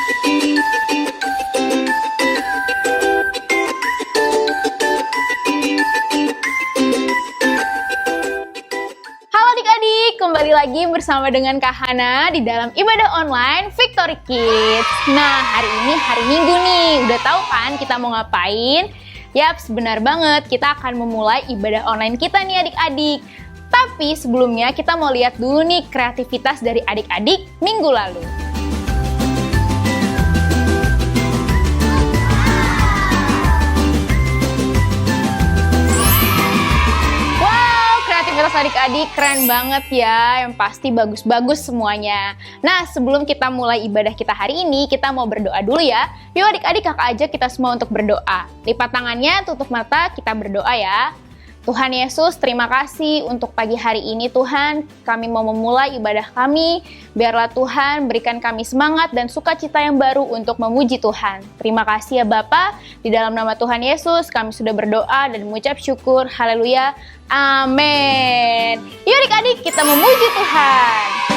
Halo adik-adik, kembali lagi bersama dengan Kak Hana di dalam ibadah online Victory Kids. Nah, hari ini hari Minggu nih, udah tahu kan kita mau ngapain? Yaps, benar banget, kita akan memulai ibadah online kita nih adik-adik. Tapi sebelumnya kita mau lihat dulu nih kreativitas dari adik-adik minggu lalu. Aktivitas adik-adik keren banget ya, yang pasti bagus-bagus semuanya. Nah, sebelum kita mulai ibadah kita hari ini, kita mau berdoa dulu ya. Yuk adik-adik, kakak ajak kita semua untuk berdoa. Lipat tangannya, tutup mata, kita berdoa ya. Tuhan Yesus, terima kasih untuk pagi hari ini Tuhan. Kami mau memulai ibadah kami. Biarlah Tuhan berikan kami semangat dan sukacita yang baru untuk memuji Tuhan. Terima kasih ya Bapa. Di dalam nama Tuhan Yesus kami sudah berdoa dan mengucap syukur. Haleluya. Amin. Yuk adik-adik kita memuji Tuhan.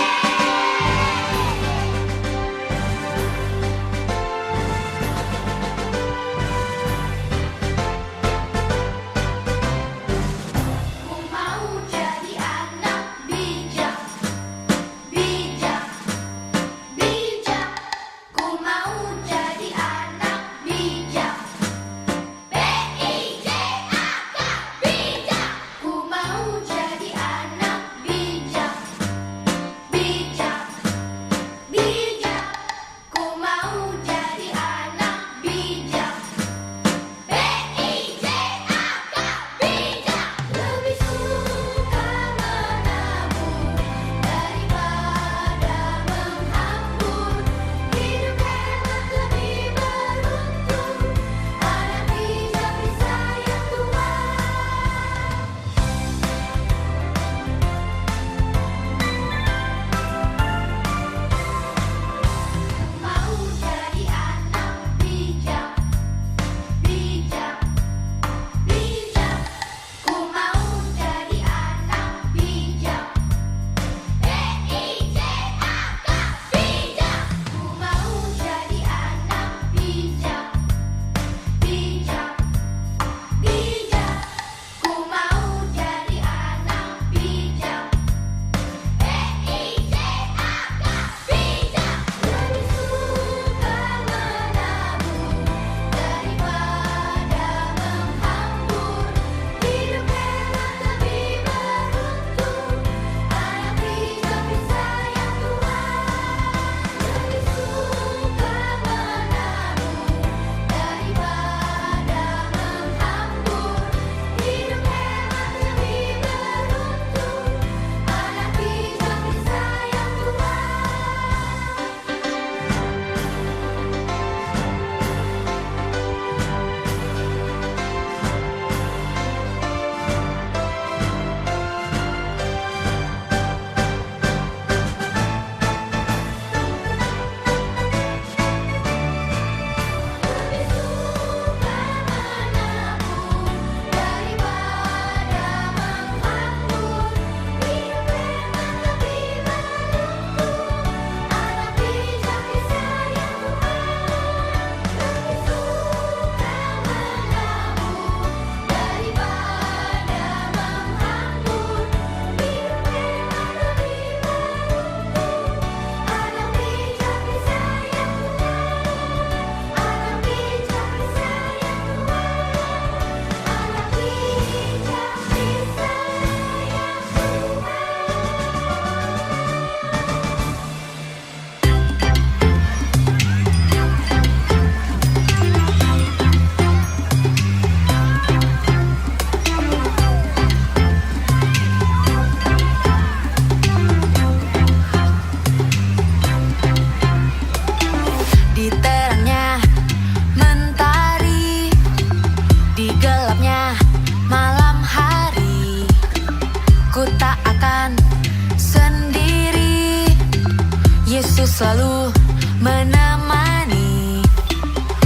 selalu menemani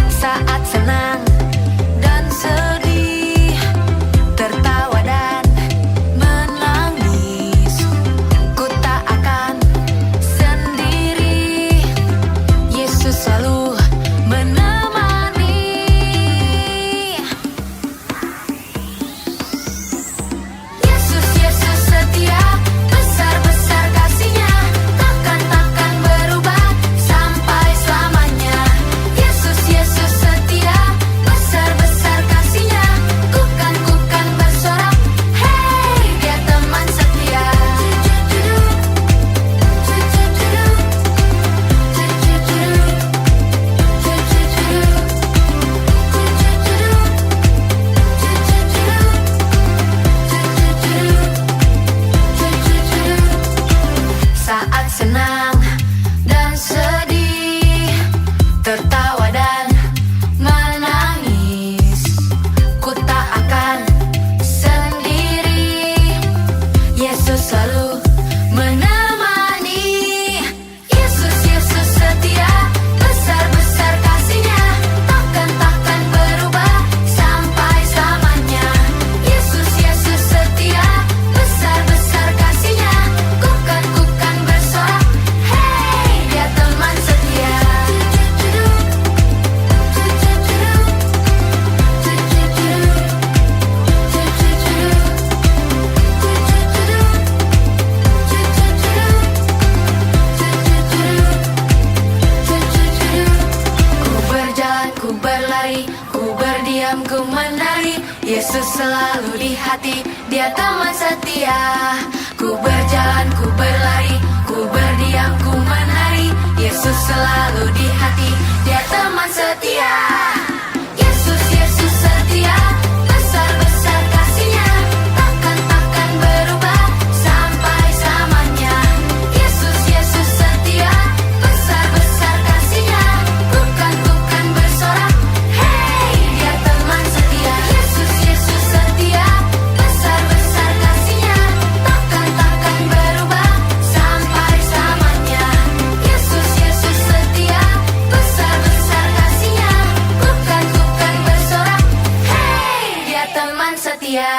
saat senang dan sedih, tertawa dan menangis. Ku tak akan sendiri, Yesus selalu Yesus selalu di hati, Dia teman setia. Ku berjalan, ku berlari, ku berdiam, ku menari. Yesus selalu di hati, Dia teman setia. Yesus, Yesus setia, besar-besar kasih-Nya, takkan berubah sampai selamanya. Yesus, Yesus setia, besar-besar kasih-Nya, bukan bersorak. Hey, Dia teman setia. Yesus, Yesus setia, besar-besar kasih-Nya, takkan berubah sampai selamanya. Yesus, Yesus setia, besar-besar kasih-Nya, bukan bersorak. Hey, Dia teman setia.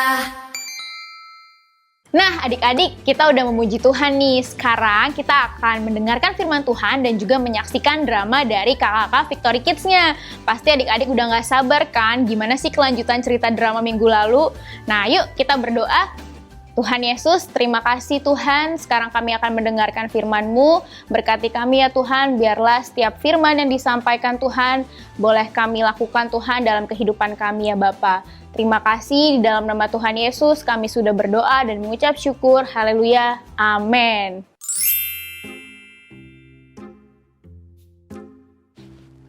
Nah, adik-adik, kita udah memuji Tuhan nih. Sekarang kita akan mendengarkan firman Tuhan dan juga menyaksikan drama dari kakak-kakak Victory Kids-nya. Pasti adik-adik udah gak sabar kan gimana sih kelanjutan cerita drama minggu lalu. Nah, yuk kita berdoa. Tuhan Yesus, terima kasih Tuhan. Sekarang kami akan mendengarkan firman-Mu. Berkati kami ya Tuhan, biarlah setiap firman yang disampaikan Tuhan, boleh kami lakukan Tuhan dalam kehidupan kami ya Bapa. Terima kasih, di dalam nama Tuhan Yesus kami sudah berdoa dan mengucap syukur. Haleluya. Amin.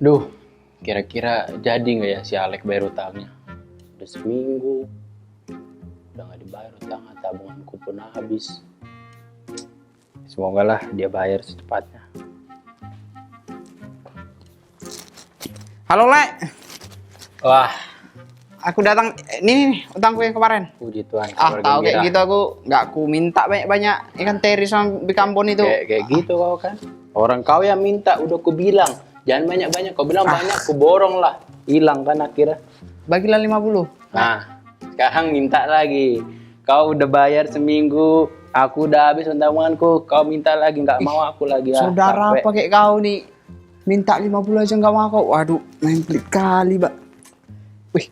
Duh, kira-kira jadi nggak ya si Alek bayar utangnya? Udah seminggu, udah nggak dibayar utangnya, tabunganku pun habis. Semoga lah dia bayar secepatnya. Halo, Lek. Wah, Aku datang, ini utangku yang kemarin. puji Tuhan. Ah, tahu kayak gitu aku minta banyak-banyak ikan teri sama bikambon itu. Kayak gitu kau kan. Orang kau yang minta, udah ku bilang. Jangan banyak-banyak, kau bilang banyak, ku borong lah. Hilang kan akhirnya. Bagilah 50. Nah, sekarang minta lagi. Kau udah bayar seminggu, aku udah habis tabunganku, kau minta lagi, nggak mau aku lagi. Saudara capek. apa kayak kau nih? Minta 50 aja nggak mau kau. Waduh, main pelit kali, Mbak. Wih.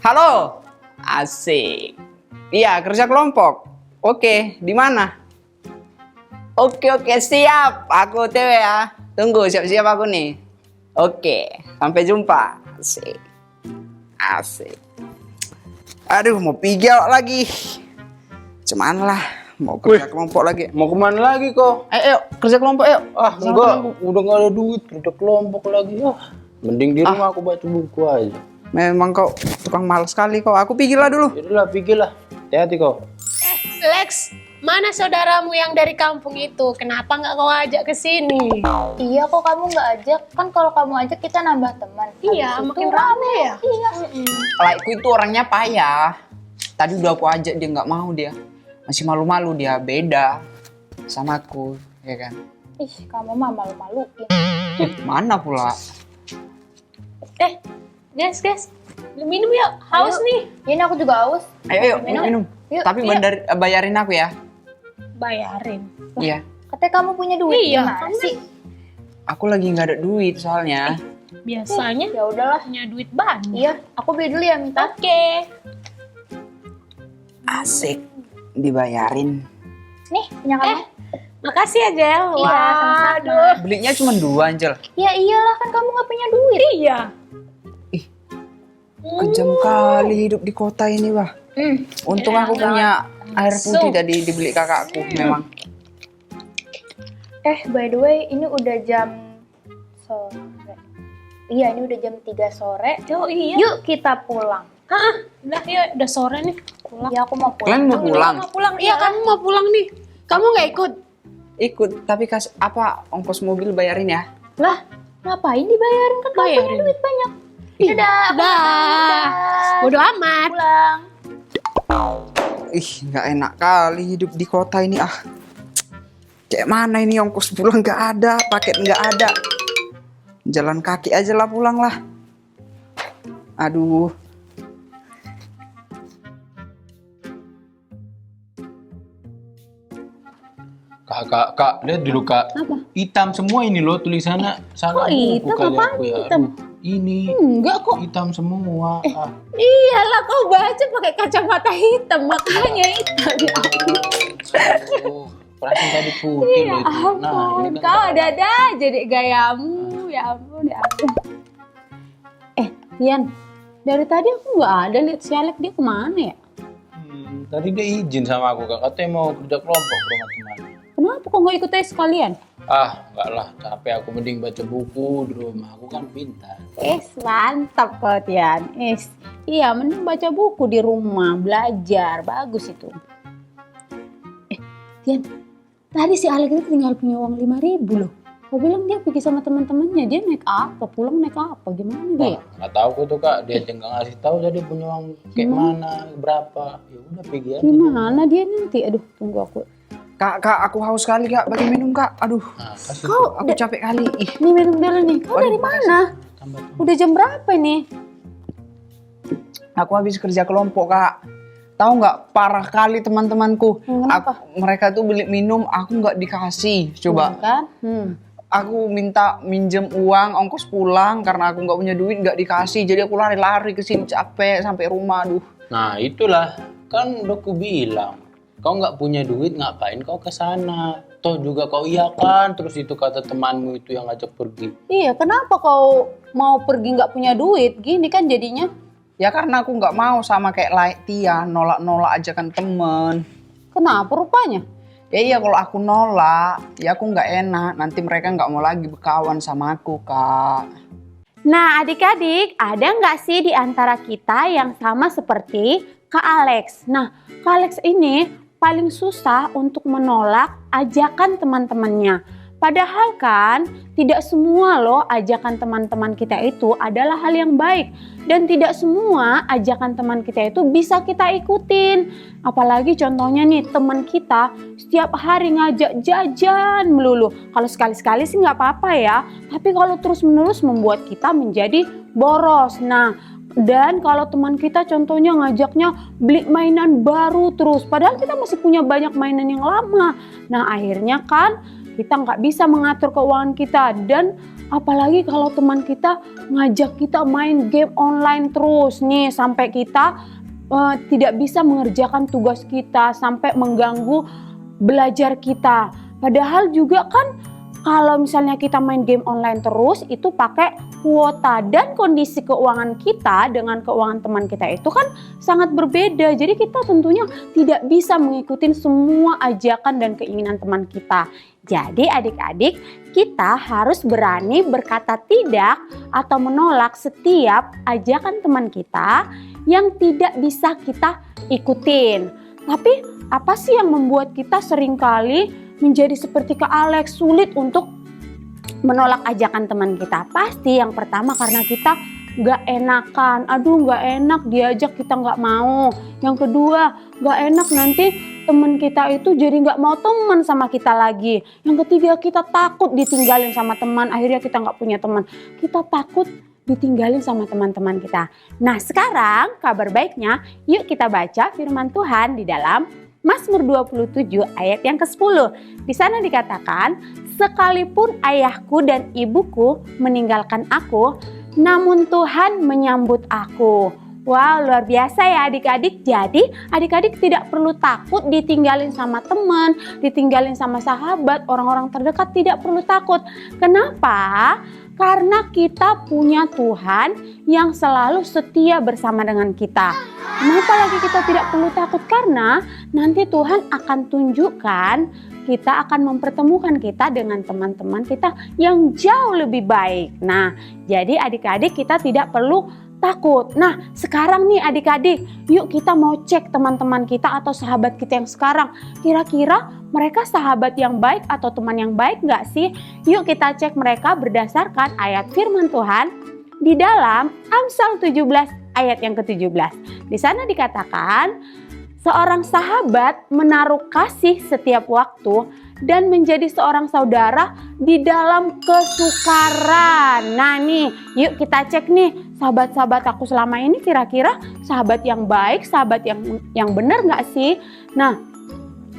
Halo. Asik. Iya, kerja kelompok. Oke, di mana? Oke, siap. Aku OTW ya. Tunggu, siap-siap aku nih. Oke, sampai jumpa. Asik. Aduh, mau pigel lagi. Cuman lah, mau kerja kelompok lagi. Mau kemana lagi kok? Ayo, kerja kelompok yuk. Ah, enggak, udah nggak ada duit, kerja kelompok lagi. Mending di rumah aku baca buku aja. Memang kau tukang malas sekali kau. Aku pikir lah dulu. Yaudahlah, pikirlah. Hati-hati kau. Lex, mana saudaramu yang dari kampung itu? Kenapa nggak kau ajak ke sini? Iya kok kamu nggak ajak? Kan kalau kamu ajak kita nambah teman. Iya, Habis makin itu rame ya. Iya. Laiku itu orangnya payah. Tadi udah aku ajak dia nggak mau dia. Masih malu-malu dia, beda sama aku, ya kan? Ih, kamu mah malu-maluin. Mana pula? Guys, minum yuk. Haus nih. Ini aku juga haus. Ayo, minum. Yuk, Tapi bayarin aku ya. Bayarin. Iya. Katanya kamu punya duit. Iya, Gimana kamu sih? Aku lagi nggak ada duit soalnya. Biasanya Ya udahlah. punya duit banyak. Iya, aku beli dulu ya minta. Oke. Asik. Dibayarin. Nih, punya kamu. Makasih ya, Jel. Iya, sama-sama. Waduh. Belinya cuma 2, Angel. Ya iyalah kan kamu nggak punya duit. Iya. Kejam kali hidup di kota ini, Wah. Untung aku punya air putih tadi dibeli kakakku memang. By the way, ini udah jam sore. Iya, ini udah jam 3 sore. Oh iya. Yuk kita pulang. Udah yuk, udah sore nih. Pulang. Ya, aku mau pulang. Kalian mau pulang? Mau pulang. Iya, kamu mau pulang nih. Kamu nggak ikut? Ikut, tapi ongkos mobil bayarin ya. Lah, ngapain dibayarin kan kamu punya Bayarin. duit banyak. Ih, Dadah. Dah. Bodo amat. Pulang. Ih, nggak enak kali hidup di kota ini ah. Kayak mana ini ongkos pulang nggak ada, paket nggak ada. Jalan kaki aja lah pulang lah. Aduh. Kak, lihat dulu Kak. Apa? Hitam semua ini loh tulisannya. Salah Kok buku hitam? kali Apaan aku ya. hitam? Aduh, ini Enggak kok. hitam semua. Iyalah, kau baca pakai kacamata hitam, makanya hitam. Ya ampun. Oh, perasaan tadi putih Ya loh itu. Nah, ampun, ini kan kau ada-ada aja deh gayamu. Ya ampun, ya ampun. Tian, Dari tadi aku nggak ada lihat si Alek, dia kemana ya? Tadi dia izin sama aku kak, katanya mau kerja kelompok ke rumah teman. Kenapa kok nggak ikut aja sekalian? Enggak lah, capek aku mending baca buku di rumah, aku kan pintar. Mantap kok Tian. Iya, mending baca buku di rumah, belajar, bagus itu. Tian, tadi si Alek itu tinggal punya uang 5.000 loh. Kau bilang dia pergi sama teman-temannya, dia naik apa? Pulang naik apa? Gimana dia? Nggak tahu aku tuh kak, dia aja nggak ngasih tahu jadi punya uang kayak mana, berapa. Ya udah pergi aja. Gimana dia nanti? Aduh, tunggu aku. Kak, aku haus sekali kak, bagi minum kak. Aduh, Kasih aku capek kali. Ih, Nih minum dulu nih. Kau dari mana? tambah tuh. Udah jam berapa nih? aku habis kerja kelompok kak. Tahu nggak, parah kali teman-temanku. Kenapa? Mereka tuh beli minum, aku nggak dikasih. Coba, Kan? aku minta minjem uang ongkos pulang karena aku nggak punya duit, nggak dikasih. Jadi aku lari-lari ke sini capek sampai rumah. Aduh. Nah itulah, kan udah aku bilang. Kau nggak punya duit, ngapain kau ke sana? Toh juga kau iya kan, terus itu kata temanmu itu yang ngajak pergi. Iya, kenapa kau mau pergi nggak punya duit? Gini kan jadinya. Ya karena aku nggak mau sama kayak Tia, nolak-nolak ajakan temen. Kenapa rupanya? Ya iya, kalau aku nolak, ya aku nggak enak. Nanti mereka nggak mau lagi berkawan sama aku, Kak. Nah, adik-adik, ada nggak sih di antara kita yang sama seperti Kak Alex? Nah, Kak Alex ini paling susah untuk menolak ajakan teman-temannya. Padahal kan tidak semua loh ajakan teman-teman kita itu adalah hal yang baik. Dan tidak semua ajakan teman kita itu bisa kita ikutin. Apalagi contohnya nih, teman kita setiap hari ngajak jajan melulu. Kalau sekali-sekali sih nggak apa-apa ya. Tapi kalau terus-menerus membuat kita menjadi boros. Nah, dan kalau teman kita contohnya ngajaknya beli mainan baru terus. Padahal kita masih punya banyak mainan yang lama. Nah, akhirnya kan kita nggak bisa mengatur keuangan kita. Dan apalagi kalau teman kita ngajak kita main game online terus nih, sampai kita tidak bisa mengerjakan tugas kita, sampai mengganggu belajar kita. Padahal juga kan kalau misalnya kita main game online terus itu pakai kuota, dan kondisi keuangan kita dengan keuangan teman kita itu kan sangat berbeda. Jadi kita tentunya tidak bisa mengikuti semua ajakan dan keinginan teman kita. Jadi adik-adik, kita harus berani berkata tidak atau menolak setiap ajakan teman kita yang tidak bisa kita ikutin. Tapi apa sih yang membuat kita seringkali menjadi seperti Kak Alex, sulit untuk menolak ajakan teman kita? Pasti yang pertama karena kita gak enakan. Aduh, gak enak diajak, kita gak mau. Yang kedua, gak enak nanti teman kita itu jadi gak mau teman sama kita lagi. Yang ketiga, kita takut ditinggalin sama teman. Akhirnya kita gak punya teman. Kita takut ditinggalin sama teman-teman kita. Nah, sekarang kabar baiknya, yuk kita baca firman Tuhan di dalam Mazmur 27 ayat yang ke-10. Di sana dikatakan, sekalipun ayahku dan ibuku meninggalkan aku, namun Tuhan menyambut aku. Wow, luar biasa ya adik-adik. Jadi adik-adik tidak perlu takut ditinggalin sama teman, ditinggalin sama sahabat, orang-orang terdekat, tidak perlu takut. Kenapa? Karena kita punya Tuhan yang selalu setia bersama dengan kita. Kenapa lagi kita tidak perlu takut? Karena nanti Tuhan akan tunjukkan, kita akan mempertemukan kita dengan teman-teman kita yang jauh lebih baik. Nah, jadi adik-adik kita tidak perlu takut. Nah, sekarang nih adik-adik, yuk kita mau cek teman-teman kita atau sahabat kita yang sekarang. Kira-kira mereka sahabat yang baik atau teman yang baik nggak sih? Yuk kita cek mereka berdasarkan ayat firman Tuhan di dalam Amsal 17 ayat yang ke-17. Di sana dikatakan, seorang sahabat menaruh kasih setiap waktu dan menjadi seorang saudara di dalam kesukaran. Nah nih, yuk kita cek nih sahabat-sahabat aku selama ini, kira-kira sahabat yang baik, sahabat yang benar nggak sih? Nah,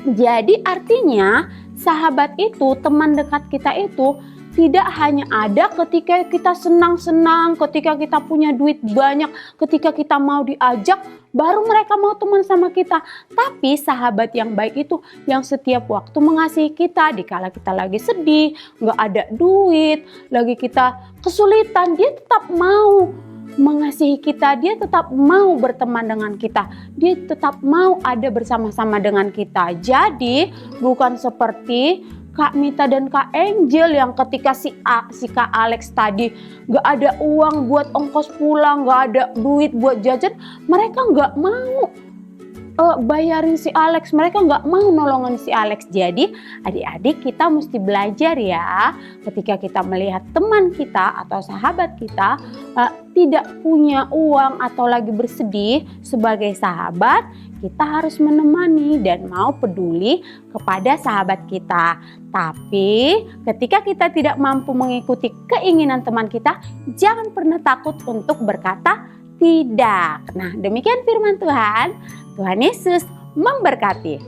jadi artinya sahabat itu, teman dekat kita itu tidak hanya ada ketika kita senang-senang, ketika kita punya duit banyak, ketika kita mau diajak, baru mereka mau teman sama kita. Tapi sahabat yang baik itu yang setiap waktu mengasihi kita, dikala kita lagi sedih, nggak ada duit, lagi kita kesulitan, dia tetap mau mengasihi kita, dia tetap mau berteman dengan kita, dia tetap mau ada bersama-sama dengan kita. Jadi bukan seperti Kak Mita dan Kak Angel yang ketika si Kak Alex tadi gak ada uang buat ongkos pulang, gak ada duit buat jajan, mereka gak mau bayarin si Alex, mereka nggak mau nolongin si Alex. Jadi adik-adik kita mesti belajar ya, ketika kita melihat teman kita atau sahabat kita tidak punya uang atau lagi bersedih, sebagai sahabat kita harus menemani dan mau peduli kepada sahabat kita. Tapi ketika kita tidak mampu mengikuti keinginan teman kita, jangan pernah takut untuk berkata tidak. Nah, demikian firman Tuhan. Tuhan Yesus memberkati.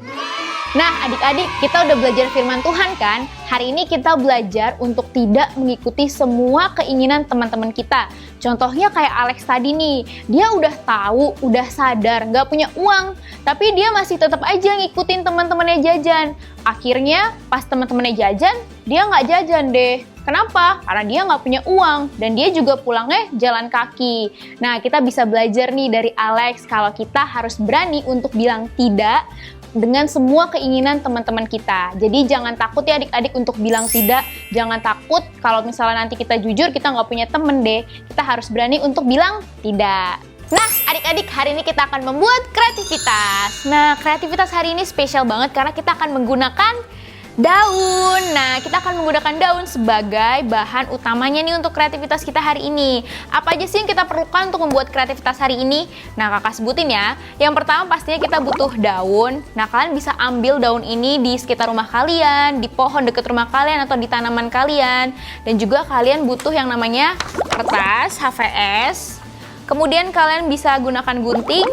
Nah adik-adik, kita udah belajar firman Tuhan kan? Hari ini kita belajar untuk tidak mengikuti semua keinginan teman-teman kita. Contohnya kayak Alex tadi nih, dia udah tahu, udah sadar, gak punya uang, tapi dia masih tetap aja ngikutin teman-temannya jajan. Akhirnya pas teman-temannya jajan, dia gak jajan deh. Kenapa? Karena dia nggak punya uang dan dia juga pulangnya jalan kaki. Nah, kita bisa belajar nih dari Alex kalau kita harus berani untuk bilang tidak dengan semua keinginan teman-teman kita. Jadi jangan takut ya adik-adik untuk bilang tidak. Jangan takut kalau misalnya nanti kita jujur kita nggak punya temen deh. Kita harus berani untuk bilang tidak. Nah, adik-adik, hari ini kita akan membuat kreativitas. Nah, kreativitas hari ini spesial banget karena kita akan menggunakan daun. Nah, kita akan menggunakan daun sebagai bahan utamanya nih untuk kreativitas kita hari ini. Apa aja sih yang kita perlukan untuk membuat kreativitas hari ini? Nah, kakak sebutin ya. Yang pertama pastinya kita butuh daun. Nah, kalian bisa ambil daun ini di sekitar rumah kalian, di pohon dekat rumah kalian atau di tanaman kalian. Dan juga kalian butuh yang namanya kertas, HVS. Kemudian kalian bisa gunakan gunting,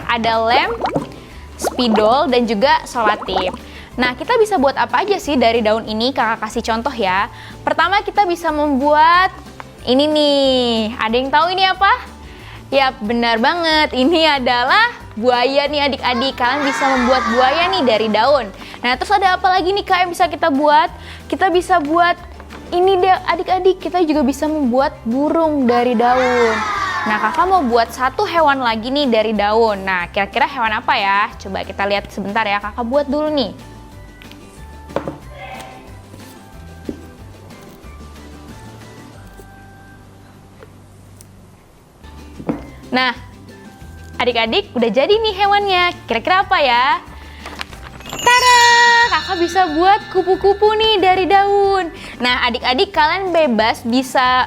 ada lem, spidol, dan juga selotip. Nah, kita bisa buat apa aja sih dari daun ini? Kakak kasih contoh ya. Pertama, kita bisa membuat ini nih. Ada yang tahu ini apa? Ya, benar banget. Ini adalah buaya nih adik-adik. Kalian bisa membuat buaya nih dari daun. Nah, terus ada apa lagi nih Kak yang bisa kita buat? Kita bisa buat ini deh adik-adik. Kita juga bisa membuat burung dari daun. Nah, kakak mau buat satu hewan lagi nih dari daun. Nah, kira-kira hewan apa ya? Coba kita lihat sebentar ya. Kakak buat dulu nih. Nah, adik-adik udah jadi nih hewannya. Kira-kira apa ya? Tada! Kakak bisa buat kupu-kupu nih dari daun. Nah, adik-adik kalian bebas bisa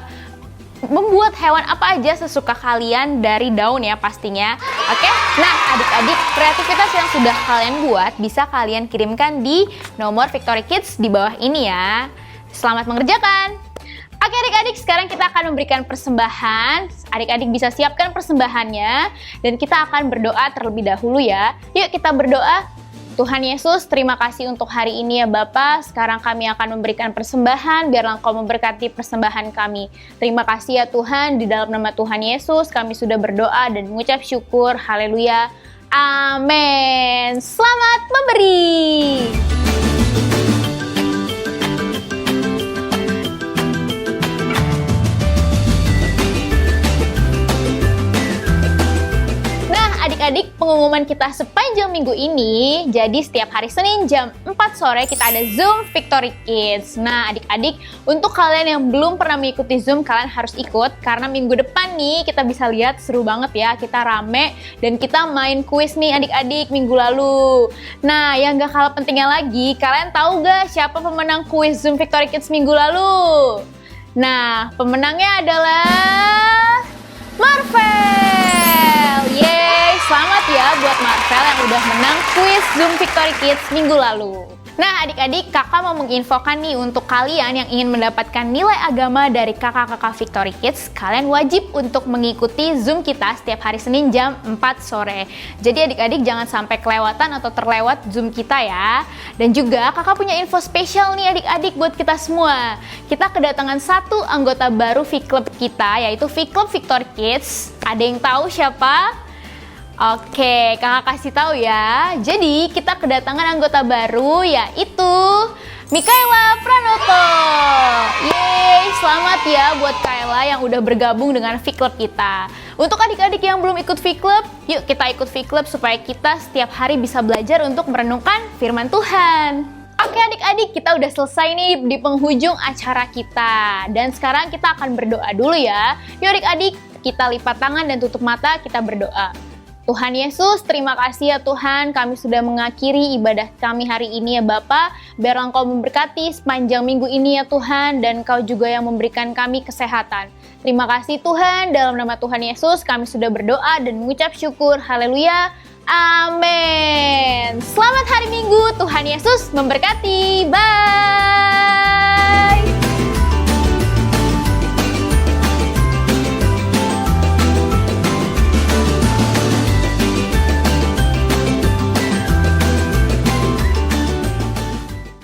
membuat hewan apa aja sesuka kalian dari daun ya pastinya. Oke? Nah, adik-adik, kreativitas yang sudah kalian buat bisa kalian kirimkan di nomor Victory Kids di bawah ini ya. Selamat mengerjakan! Oke adik-adik, sekarang kita akan memberikan persembahan. Adik-adik bisa siapkan persembahannya dan kita akan berdoa terlebih dahulu ya. Yuk kita berdoa. Tuhan Yesus, terima kasih untuk hari ini ya Bapa. Sekarang kami akan memberikan persembahan, biarlah Engkau memberkati persembahan kami. Terima kasih ya Tuhan, di dalam nama Tuhan Yesus kami sudah berdoa dan mengucap syukur. Haleluya. Amin. Selamat memberi. Adik-adik, pengumuman kita sepanjang minggu ini, jadi setiap hari Senin jam 4 sore kita ada Zoom Victory Kids. Nah adik-adik, untuk kalian yang belum pernah mengikuti Zoom, kalian harus ikut karena minggu depan nih kita bisa lihat seru banget ya, kita rame dan kita main kuis nih adik-adik minggu lalu. Nah yang gak kalah pentingnya lagi, kalian tahu gak siapa pemenang kuis Zoom Victory Kids minggu lalu? Nah pemenangnya adalah Marvel. Yeay, selamat ya buat Marvel yang udah menang kuis Zoom Victory Kids minggu lalu. Nah adik-adik, kakak mau menginfokan nih untuk kalian yang ingin mendapatkan nilai agama dari kakak-kakak Victory Kids, kalian wajib untuk mengikuti Zoom kita setiap hari Senin jam 4 sore. Jadi adik-adik jangan sampai kelewatan atau terlewat Zoom kita ya. Dan juga kakak punya info spesial nih adik-adik buat kita semua. Kita kedatangan satu anggota baru V-Club kita, yaitu V-Club Victory Kids. Ada yang tahu siapa? Oke, kakak kasih tahu ya. Jadi kita kedatangan anggota baru yaitu Mikaela Pranoto. Yeay, selamat Selamat ya buat Kayla yang udah bergabung dengan V-Club kita. Untuk adik-adik yang belum ikut V-Club, yuk kita ikut V-Club supaya kita setiap hari bisa belajar untuk merenungkan firman Tuhan. Oke adik-adik, kita udah selesai nih di penghujung acara kita. Dan sekarang kita akan berdoa dulu ya. Yuk adik-adik, kita lipat tangan dan tutup mata, kita berdoa. Tuhan Yesus, terima kasih ya Tuhan, kami sudah mengakhiri ibadah kami hari ini ya Bapa. Biarlah Engkau memberkati sepanjang minggu ini ya Tuhan, dan Engkau juga yang memberikan kami kesehatan. Terima kasih Tuhan, dalam nama Tuhan Yesus kami sudah berdoa dan mengucap syukur. Haleluya, amin. Selamat hari Minggu, Tuhan Yesus memberkati. Bye.